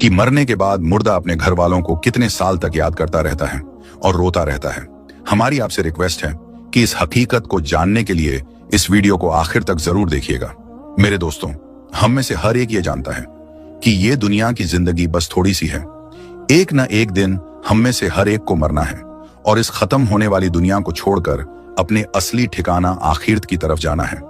कि मरने के बाद मुर्दा अपने घर वालों को कितने साल तक याद करता रहता है और रोता रहता है। हमारी आपसे रिक्वेस्ट है कि इस हकीकत को जानने के लिए इस वीडियो को आखिर तक जरूर देखिएगा। मेरे दोस्तों, हम में से हर एक ये जानता है कि ये दुनिया की जिंदगी बस थोड़ी सी है। एक न एक दिन हम में से हर एक को मरना है और इस खत्म होने वाली दुनिया को छोड़कर अपने असली ठिकाना आखिरत की तरफ जाना है।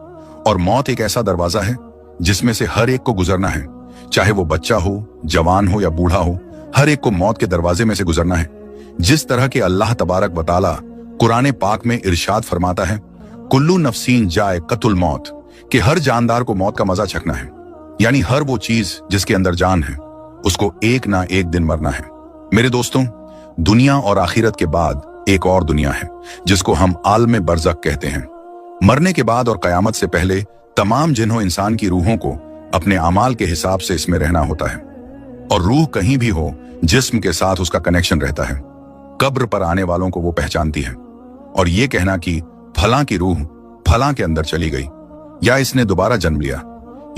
और मौत एक ऐसा दरवाजा है जिसमें से हर एक को गुजरना है, चाहे वो बच्चा हो, जवान हो या बूढ़ा हो, हर एक को मौत के दरवाजे में से गुजरना है। जिस तरह के अल्लाह तबारक व तआला कुरान पाक में इरशाद फरमाता है, कुल्लू नफ्सीन जाए कतुल मौत, कि हर जानदार को मौत का मजा चखना है। यानी हर वो चीज जिसके अंदर जान है उसको एक ना एक दिन मरना है। मेरे दोस्तों, दुनिया और आखिरत के बाद एक और दुनिया है जिसको हम आलम बरज़ख कहते हैं। मरने के बाद और कयामत से पहले तमाम जिन्हों इंसान की रूहों को अपने अमाल के हिसाब से इसमें रहना होता है। और रूह कहीं भी हो, जिस्म के साथ उसका कनेक्शन रहता है। कब्र पर आने वालों को वो पहचानती है। और ये कहना कि फलां की रूह फलां के अंदर चली गई या इसने दोबारा जन्म लिया,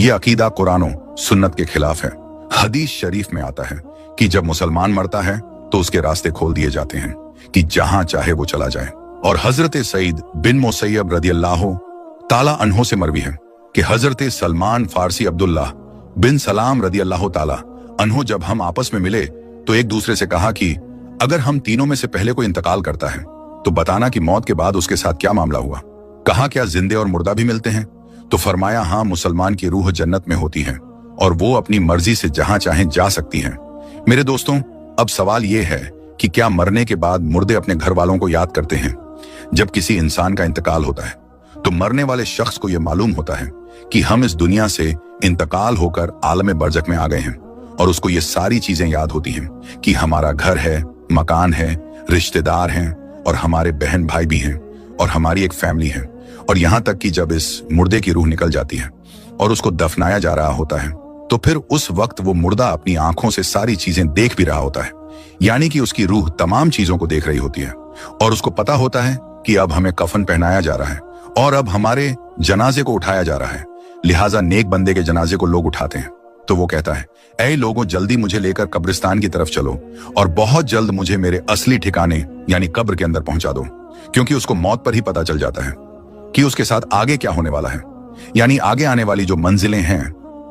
ये अकीदा कुरानो सुन्नत के खिलाफ है। हदीस शरीफ में आता है कि जब मुसलमान मरता है तो उसके रास्ते खोल दिए जाते हैं कि जहां चाहे वो चला जाए। और हजरत सईद बिन मुसैयब रदियल्लाहु ताला अन्हो से मरवी है कि हजरत सलमान फारसी अब्दुल्लाह बिन सलाम रदियल्लाहु ताला अन्हो जब हम आपस में मिले तो एक दूसरे से कहा कि अगर हम तीनों में से पहले कोई इंतकाल करता है तो बताना कि मौत के बाद उसके साथ क्या मामला हुआ। कहा, क्या जिंदे और मुर्दा भी मिलते हैं? तो फरमाया, हाँ, मुसलमान की रूह जन्नत में होती है और वो अपनी मर्जी से जहां चाहे जा सकती है। मेरे दोस्तों, अब सवाल ये है कि क्या मरने के बाद मुर्दे अपने घर वालों को याद करते हैं? जब किसी इंसान का इंतकाल होता है तो मरने वाले शख्स को यह मालूम होता है कि हम इस दुनिया से इंतकाल होकर आलम बरज़ख में आ गए हैं। और उसको ये सारी चीजें याद होती हैं कि हमारा घर है, मकान है, रिश्तेदार हैं और हमारे बहन भाई भी हैं और हमारी एक फैमिली है। और यहां तक कि जब इस मुर्दे की रूह निकल जाती है और उसको दफनाया जा रहा होता है तो फिर उस वक्त वो मुर्दा अपनी आंखों से सारी चीजें देख भी रहा होता है। यानी कि उसकी रूह तमाम चीजों को देख रही होती है और उसको पता होता है कि अब हमें कफन पहनाया जा रहा है और अब हमारे जनाजे को उठाया जा रहा है। लिहाजा नेक बंदे के जनाजे को लोग उठाते हैं तो वो कहता है, ऐ लोगों, जल्दी मुझे लेकर कब्रिस्तान की तरफ चलो और बहुत जल्द मुझे मेरे असली ठिकाने यानी कब्र के अंदर पहुंचा दो। क्योंकि उसको मौत पर ही पता चल जाता है कि उसके साथ आगे क्या होने वाला है। यानी आगे आने वाली जो मंजिलें हैं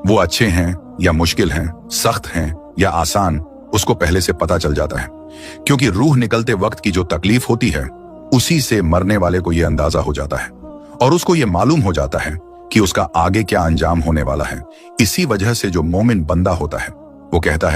वो अच्छे हैं या मुश्किल हैं, सख्त हैं या आसान, उसको पहले से पता चल जाता है। क्योंकि रूह निकलते वक्त की जो तकलीफ होती है उसी से मरने वाले को यह अंदाजा हो जाता है और उसको यह मालूम हो जाता है कि उसका आगे क्या अंजाम होने वाला है। इसी वजह से जो मोमिन बंदा होता है वो कहता है,